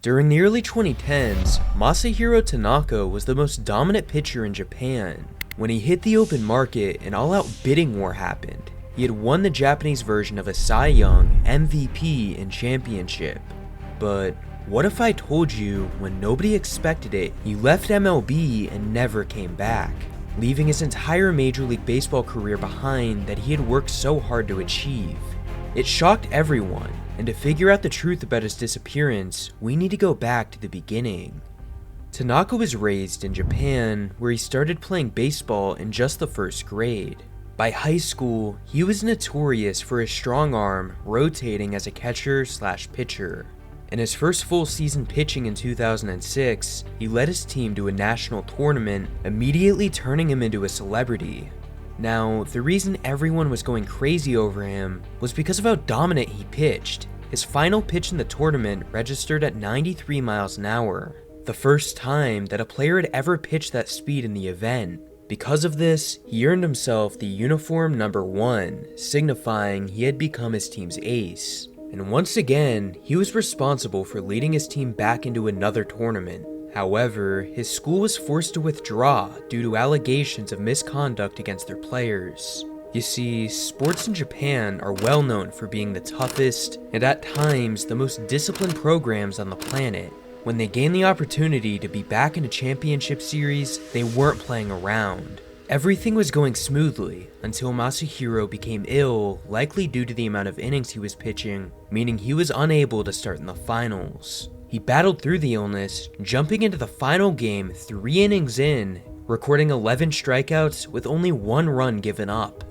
During the early 2010s, Masahiro Tanaka was the most dominant pitcher in Japan. When he hit the open market, an all-out bidding war happened. He had won the Japanese version of a Cy Young, MVP, and championship. But what if I told you when nobody expected it, he left MLB and never came back, leaving his entire Major League Baseball career behind that he had worked so hard to achieve? It shocked everyone, and to figure out the truth about his disappearance, we need to go back to the beginning. Tanaka was raised in Japan, where he started playing baseball in just the first grade. By high school, he was notorious for his strong arm, rotating as a catcher/pitcher. In his first full season pitching in 2006, he led his team to a national tournament, immediately turning him into a celebrity. Now, the reason everyone was going crazy over him was because of how dominant he pitched. His final pitch in the tournament registered at 93 miles an hour, the first time that a player had ever pitched that speed in the event. Because of this, he earned himself the uniform number 1, signifying he had become his team's ace. And once again, he was responsible for leading his team back into another tournament. However, his school was forced to withdraw due to allegations of misconduct against their players. You see, sports in Japan are well known for being the toughest and at times the most disciplined programs on the planet. When they gained the opportunity to be back in a championship series, they weren't playing around. Everything was going smoothly until Masahiro became ill, likely due to the amount of innings he was pitching, meaning he was unable to start in the finals. He battled through the illness, jumping into the final game 3 innings in, recording 11 strikeouts with only 1 run given up.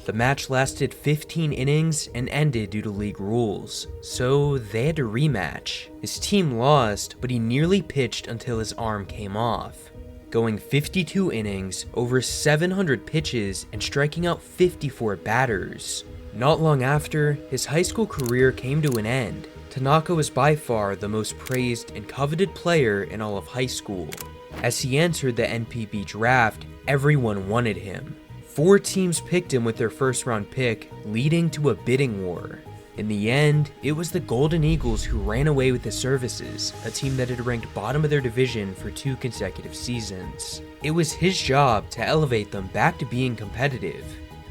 The match lasted 15 innings and ended due to league rules, so they had to rematch. His team lost, but he nearly pitched until his arm came off, going 52 innings, over 700 pitches, and striking out 54 batters. Not long after, his high school career came to an end. Tanaka was by far the most praised and coveted player in all of high school. As he entered the NPB draft, everyone wanted him. 4 teams picked him with their first round pick, leading to a bidding war. In the end, it was the Golden Eagles who ran away with his services, a team that had ranked bottom of their division for 2 consecutive seasons. It was his job to elevate them back to being competitive.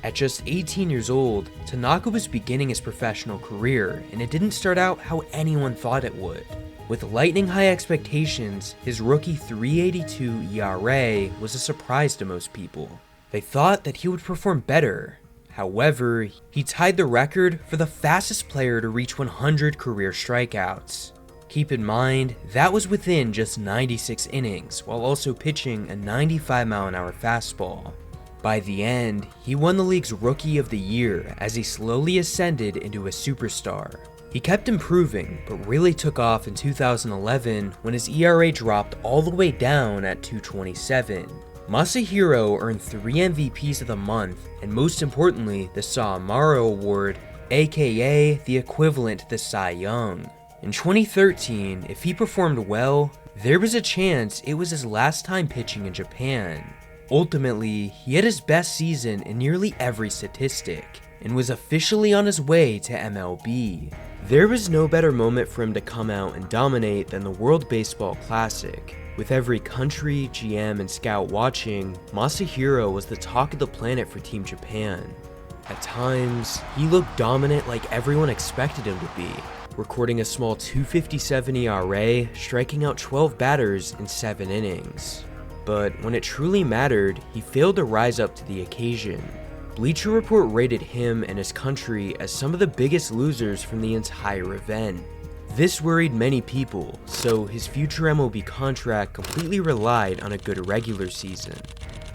At just 18 years old, Tanaka was beginning his professional career, and it didn't start out how anyone thought it would. With lightning high expectations, his rookie 3.82 ERA was a surprise to most people. They thought that he would perform better. However, he tied the record for the fastest player to reach 100 career strikeouts. Keep in mind, that was within just 96 innings, while also pitching a 95-mile-an-hour fastball. By the end, he won the league's Rookie of the Year as he slowly ascended into a superstar. He kept improving, but really took off in 2011 when his ERA dropped all the way down at 2.27. Masahiro earned 3 MVPs of the month, and most importantly, the Sawamura Award, aka the equivalent to the Cy Young. In 2013, if he performed well, there was a chance it was his last time pitching in Japan. Ultimately, he had his best season in nearly every statistic, and was officially on his way to MLB. There was no better moment for him to come out and dominate than the World Baseball Classic. With every country, GM, and scout watching, Masahiro was the talk of the planet for Team Japan. At times, he looked dominant like everyone expected him to be, recording a small 2.57 ERA, striking out 12 batters in 7 innings. But when it truly mattered, he failed to rise up to the occasion. Bleacher Report rated him and his country as some of the biggest losers from the entire event. This worried many people, so his future MLB contract completely relied on a good regular season.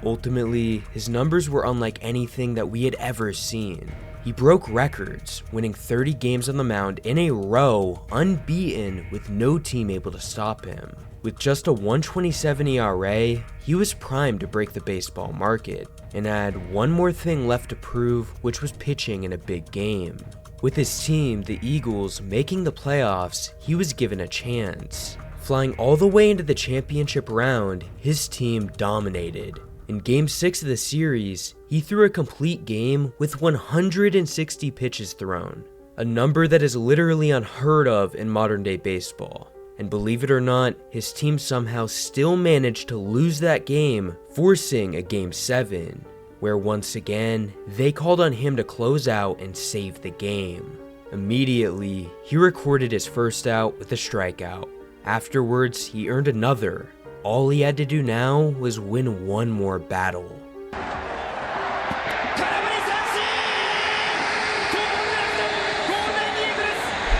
Ultimately, his numbers were unlike anything that we had ever seen. He broke records, winning 30 games on the mound in a row, unbeaten, with no team able to stop him. With just a 1.27 ERA, he was primed to break the baseball market, and had one more thing left to prove, which was pitching in a big game. With his team, the Eagles, making the playoffs, he was given a chance. Flying all the way into the championship round, his team dominated. In Game 6 of the series, he threw a complete game with 160 pitches thrown, a number that is literally unheard of in modern day baseball. And believe it or not, his team somehow still managed to lose that game, forcing a Game 7, where once again, they called on him to close out and save the game. Immediately, he recorded his first out with a strikeout. Afterwards, he earned another. All he had to do now was win one more battle.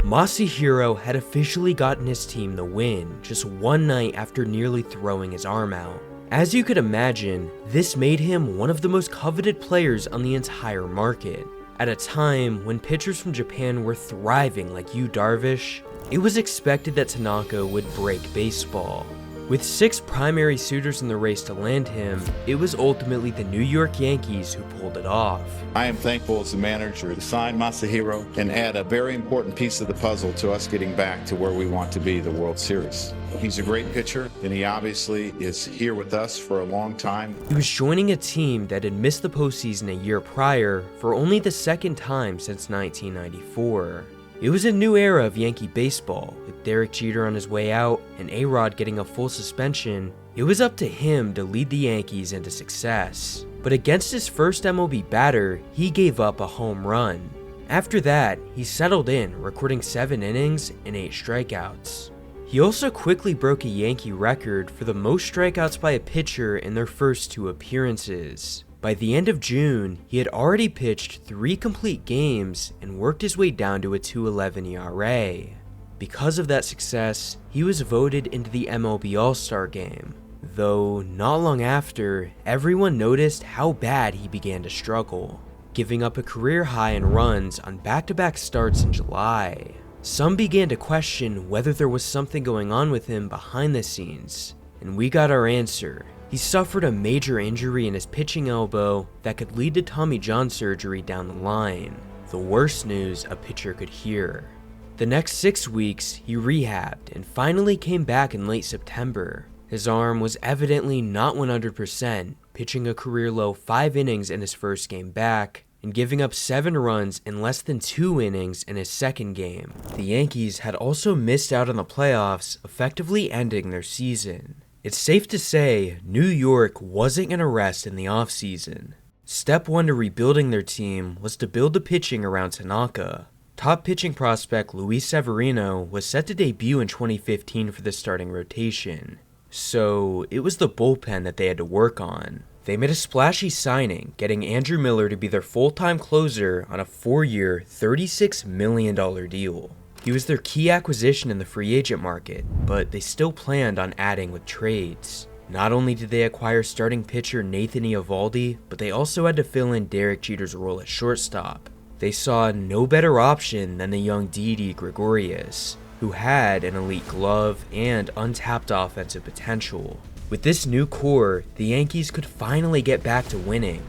Masahiro had officially gotten his team the win just one night after nearly throwing his arm out. As you could imagine, this made him one of the most coveted players on the entire market. At a time when pitchers from Japan were thriving like Yu Darvish, it was expected that Tanaka would break baseball. With 6 primary suitors in the race to land him, it was ultimately the New York Yankees who pulled it off. I am thankful as the manager to sign Masahiro and add a very important piece of the puzzle to us getting back to where we want to be, the World Series. He's a great pitcher, and he obviously is here with us for a long time. He was joining a team that had missed the postseason a year prior for only the second time since 1994. It was a new era of Yankee baseball, with Derek Jeter on his way out and A-Rod getting a full suspension. It was up to him to lead the Yankees into success. But against his first MLB batter, he gave up a home run. After that, he settled in, recording 7 innings and 8 strikeouts. He also quickly broke a Yankee record for the most strikeouts by a pitcher in their first 2 appearances. By the end of June, he had already pitched 3 complete games and worked his way down to a 2.11 ERA. Because of that success, he was voted into the MLB All-Star Game. Though, not long after, everyone noticed how bad he began to struggle, giving up a career high in runs on back-to-back starts in July. Some began to question whether there was something going on with him behind the scenes, and we got our answer. He suffered a major injury in his pitching elbow that could lead to Tommy John surgery down the line. The worst news a pitcher could hear. The next 6 weeks, he rehabbed and finally came back in late September. His arm was evidently not 100%, pitching a career-low 5 innings in his first game back, and giving up 7 runs in less than 2 innings in his second game. The Yankees had also missed out on the playoffs, effectively ending their season. It's safe to say New York wasn't going to rest in the offseason. Step 1 to rebuilding their team was to build the pitching around Tanaka. Top pitching prospect Luis Severino was set to debut in 2015 for the starting rotation. So it was the bullpen that they had to work on. They made a splashy signing, getting Andrew Miller to be their full-time closer on a 4-year, $36 million deal. He was their key acquisition in the free agent market, but they still planned on adding with trades. Not only did they acquire starting pitcher Nathan Eovaldi, but they also had to fill in Derek Jeter's role at shortstop. They saw no better option than the young Didi Gregorius, who had an elite glove and untapped offensive potential. With this new core, the Yankees could finally get back to winning.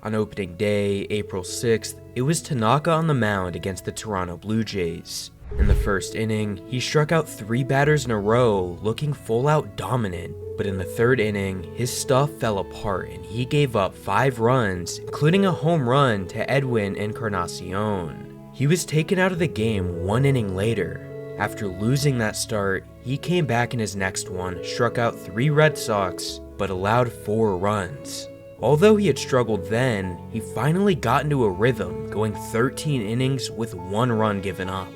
On opening day, April 6th, it was Tanaka on the mound against the Toronto Blue Jays. In the first inning, he struck out 3 batters in a row, looking full-out dominant. But in the 3rd inning, his stuff fell apart and he gave up 5 runs, including a home run to Edwin Encarnacion. He was taken out of the game 1 inning later. After losing that start, he came back in his next one, struck out 3 Red Sox, but allowed 4 runs. Although he had struggled then, he finally got into a rhythm, going 13 innings with 1 run given up.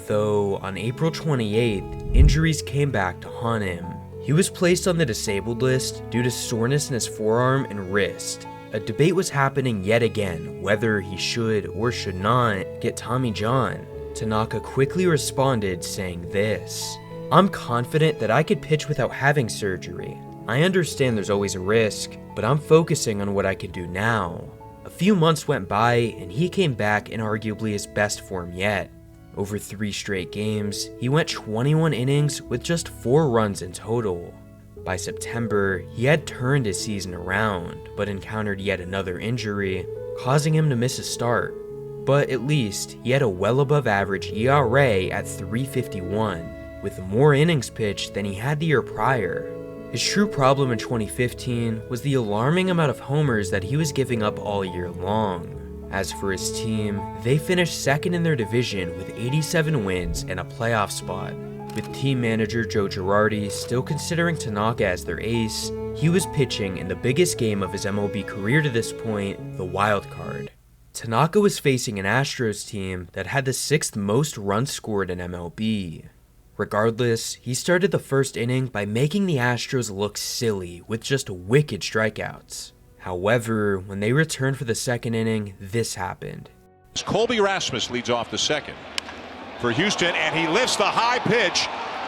Though on April 28th, injuries came back to haunt him. He was placed on the disabled list due to soreness in his forearm and wrist. A debate was happening yet again whether he should or should not get Tommy John. Tanaka quickly responded saying this: "I'm confident that I could pitch without having surgery. I understand there's always a risk, but I'm focusing on what I can do now." A few months went by and he came back in arguably his best form yet. Over 3 straight games, he went 21 innings with just 4 runs in total. By September, he had turned his season around, but encountered yet another injury, causing him to miss a start. But at least, he had a well above average ERA at 3.51, with more innings pitched than he had the year prior. His true problem in 2015 was the alarming amount of homers that he was giving up all year long. As for his team, they finished second in their division with 87 wins and a playoff spot. With team manager Joe Girardi still considering Tanaka as their ace, he was pitching in the biggest game of his MLB career to this point, the wild card. Tanaka was facing an Astros team that had the 6th most runs scored in MLB. Regardless, he started the first inning by making the Astros look silly with just wicked strikeouts. However, when they returned for the second inning, this happened. Colby Rasmus leads off the second for Houston, and he lifts the high pitch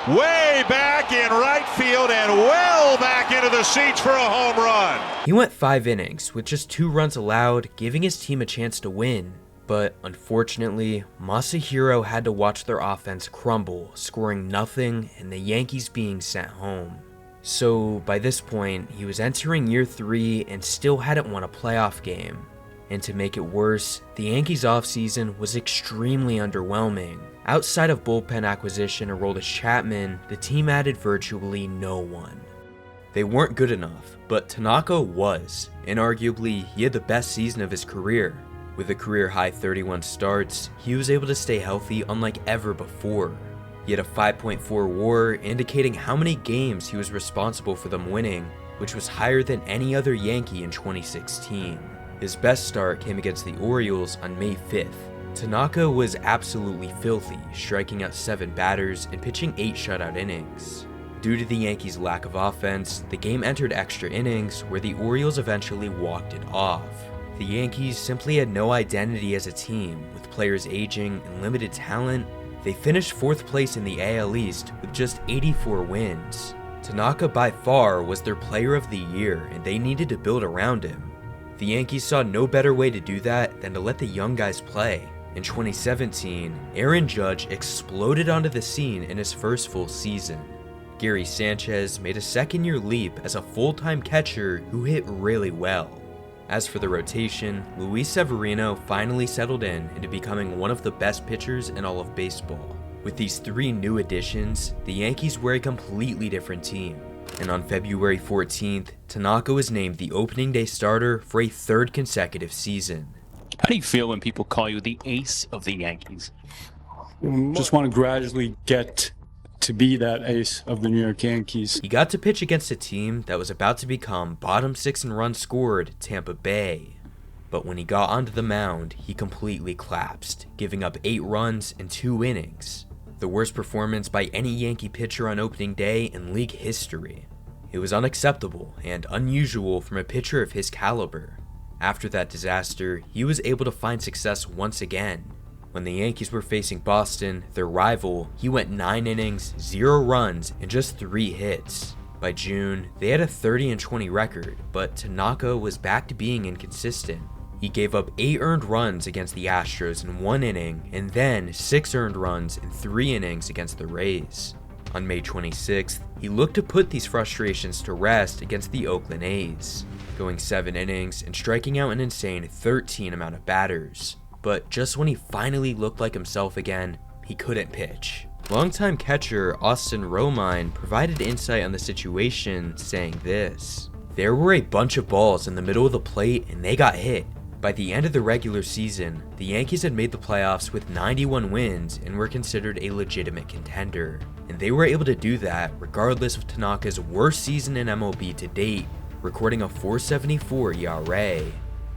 way back in right field and well back into the seats for a home run. He went 5 innings with just 2 runs allowed, giving his team a chance to win. But unfortunately, Masahiro had to watch their offense crumble, scoring nothing and the Yankees being sent home. So by this point, he was entering year 3 and still hadn't won a playoff game. And to make it worse, the Yankees offseason was extremely underwhelming. Outside of bullpen acquisition Aroldis Chapman, the team added virtually no one. They weren't good enough, but Tanaka was, and arguably he had the best season of his career. With a career-high 31 starts, he was able to stay healthy unlike ever before. He had a 5.4 WAR, indicating how many games he was responsible for them winning, which was higher than any other Yankee in 2016. His best start came against the Orioles on May 5th. Tanaka was absolutely filthy, striking out 7 batters and pitching 8 shutout innings. Due to the Yankees' lack of offense, the game entered extra innings where the Orioles eventually walked it off. The Yankees simply had no identity as a team, with players aging and limited talent. They finished 4th place in the AL East with just 84 wins. Tanaka by far was their player of the year, and they needed to build around him. The Yankees saw no better way to do that than to let the young guys play. In 2017, Aaron Judge exploded onto the scene in his first full season. Gary Sanchez made a second-year leap as a full-time catcher who hit really well. As for the rotation, Luis Severino finally settled in into becoming one of the best pitchers in all of baseball. With these 3 new additions, the Yankees were a completely different team. And on February 14th, Tanaka was named the opening day starter for a 3rd consecutive season. How do you feel when people call you the ace of the Yankees? Just want to gradually get to be that ace of the New York Yankees. He got to pitch against a team that was about to become bottom 6 in runs scored, Tampa Bay. But when he got onto the mound, he completely collapsed, giving up 8 runs in 2 innings. The worst performance by any Yankee pitcher on opening day in league history. It was unacceptable and unusual from a pitcher of his caliber. After that disaster, he was able to find success once again. When the Yankees were facing Boston, their rival, he went 9 innings, 0 runs, and just 3 hits. By June, they had a 30-20 record, but Tanaka was back to being inconsistent. He gave up 8 earned runs against the Astros in 1 inning, and then 6 earned runs in 3 innings against the Rays. On May 26th, he looked to put these frustrations to rest against the Oakland A's, going 7 innings and striking out an insane 13 amount of batters. But just when he finally looked like himself again, he couldn't pitch. Longtime catcher Austin Romine provided insight on the situation, saying this: "There were a bunch of balls in the middle of the plate and they got hit. By the end of the regular season, the Yankees had made the playoffs with 91 wins and were considered a legitimate contender. And they were able to do that regardless of Tanaka's worst season in MLB to date, recording a .474 ERA.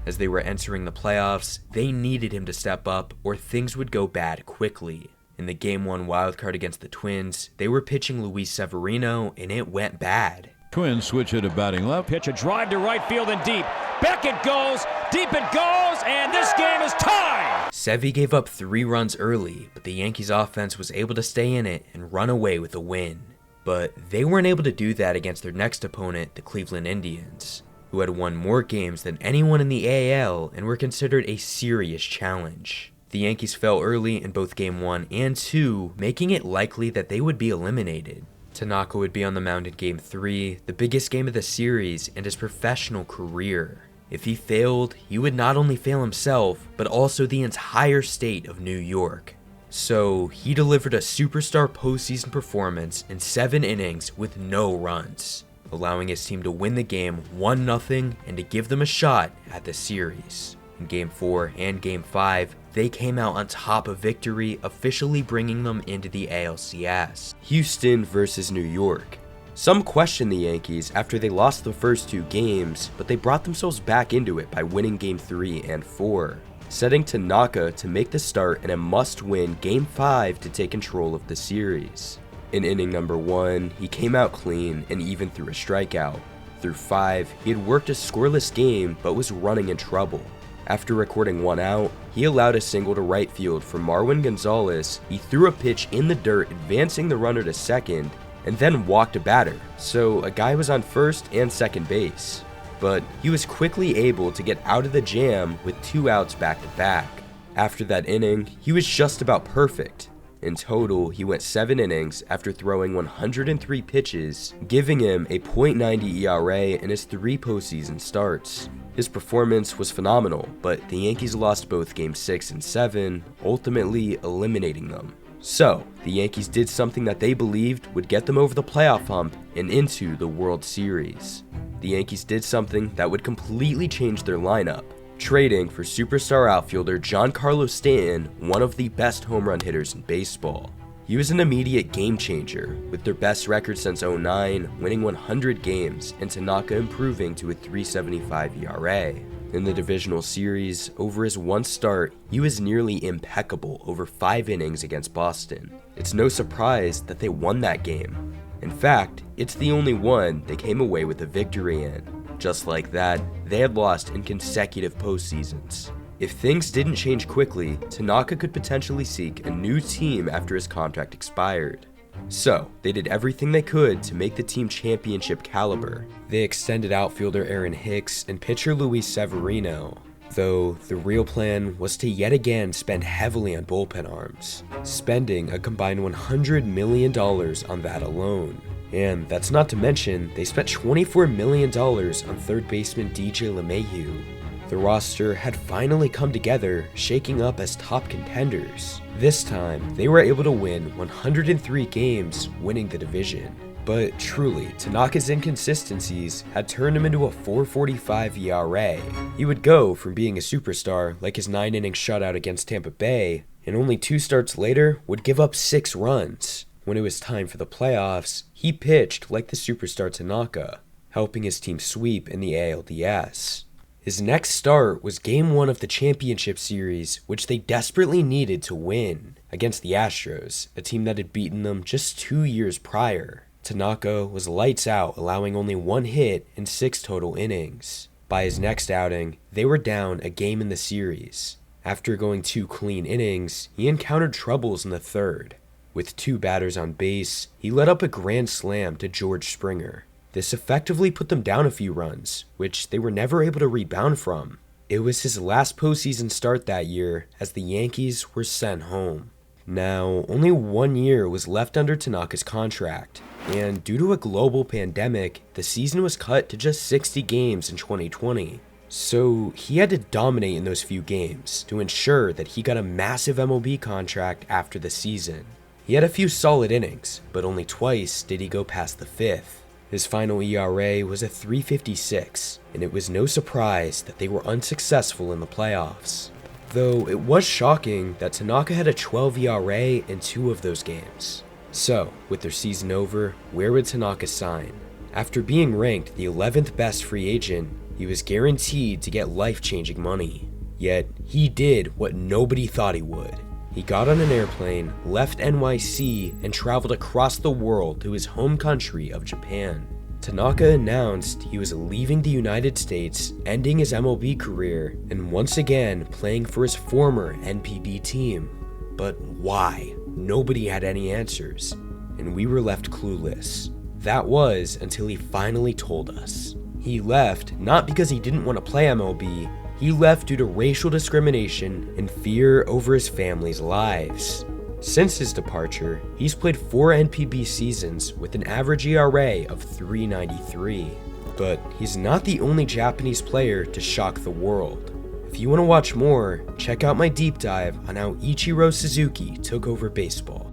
As they were entering the playoffs, they needed him to step up or things would go bad quickly. In the Game 1 wildcard against the Twins, they were pitching Luis Severino and it went bad. Twins switch it to batting left. Pitch a drive to right field and deep. Back it goes, deep it goes, and this game is tied! Sevy gave up 3 runs early, but the Yankees offense was able to stay in it and run away with a win. But they weren't able to do that against their next opponent, the Cleveland Indians, who had won more games than anyone in the AL and were considered a serious challenge. The Yankees fell early in both Game 1 and 2, making it likely that they would be eliminated. Tanaka would be on the mound in Game 3, the biggest game of the series and his professional career. If he failed, he would not only fail himself, but also the entire state of New York. So, he delivered a superstar postseason performance in 7 innings with no runs, allowing his team to win the game 1-0 and to give them a shot at the series. In Game 4 and Game 5, they came out on top of victory, officially bringing them into the ALCS. Houston versus New York. Some questioned the Yankees after they lost the first 2 games, but they brought themselves back into it by winning Game 3 and 4, setting Tanaka to make the start in a must-win Game 5 to take control of the series. In inning number 1, he came out clean and even threw a strikeout. Through 5, he had worked a scoreless game but was running in trouble. After recording 1 out, he allowed a single to right field for Marwin Gonzalez. He threw a pitch in the dirt, advancing the runner to second, and then walked a batter, so a guy was on first and second base. But he was quickly able to get out of the jam with 2 outs back to back. After that inning, he was just about perfect. In total, he went 7 innings after throwing 103 pitches, giving him a .90 ERA in his 3 postseason starts. His performance was phenomenal, but the Yankees lost both Game 6 and 7, ultimately eliminating them. So, the Yankees did something that they believed would get them over the playoff hump and into the World Series. The Yankees did something that would completely change their lineup, trading for superstar outfielder Giancarlo Stanton, one of the best home run hitters in baseball. He was an immediate game changer, with their best record since '09, winning 100 games, and Tanaka improving to a .375 ERA. In the divisional series, over his 1 start, he was nearly impeccable over 5 innings against Boston. It's no surprise that they won that game. In fact, it's the only one they came away with a victory in. Just like that, they had lost in consecutive postseasons. If things didn't change quickly, Tanaka could potentially seek a new team after his contract expired. So, they did everything they could to make the team championship caliber. They extended outfielder Aaron Hicks and pitcher Luis Severino, though the real plan was to yet again spend heavily on bullpen arms, spending a combined $100 million on that alone. And that's not to mention, they spent $24 million on third baseman DJ LeMahieu. The roster had finally come together, shaking up as top contenders. This time, they were able to win 103 games, winning the division. But truly, Tanaka's inconsistencies had turned him into a .445 ERA. He would go from being a superstar, like his 9-inning shutout against Tampa Bay, and only 2 starts later would give up 6 runs. When it was time for the playoffs, he pitched like the superstar Tanaka, helping his team sweep in the ALDS. His next start was Game 1 of the championship series, which they desperately needed to win, against the Astros, a team that had beaten them just 2 years prior. Tanaka was lights out, allowing only 1 hit in 6 total innings. By his next outing, they were down a game in the series. After going 2 clean innings, he encountered troubles in the 3rd. With 2 batters on base, he let up a grand slam to George Springer. This effectively put them down a few runs, which they were never able to rebound from. It was his last postseason start that year, as the Yankees were sent home. Now, only 1 year was left under Tanaka's contract, and due to a global pandemic, the season was cut to just 60 games in 2020. So he had to dominate in those few games to ensure that he got a massive MLB contract after the season. He had a few solid innings, but only twice did he go past the 5th. His final ERA was a .356, and it was no surprise that they were unsuccessful in the playoffs. Though it was shocking that Tanaka had a 12 ERA in 2 of those games. So, with their season over, where would Tanaka sign? After being ranked the 11th best free agent, he was guaranteed to get life-changing money. Yet, he did what nobody thought he would. He got on an airplane, left NYC, and traveled across the world to his home country of Japan. Tanaka announced he was leaving the United States, ending his MLB career, and once again playing for his former NPB team. But why? Nobody had any answers, and we were left clueless. That was until he finally told us. He left not because he didn't want to play MLB, he left due to racial discrimination and fear over his family's lives. Since his departure, he's played 4 NPB seasons with an average ERA of .393. But he's not the only Japanese player to shock the world. If you want to watch more, check out my deep dive on how Ichiro Suzuki took over baseball.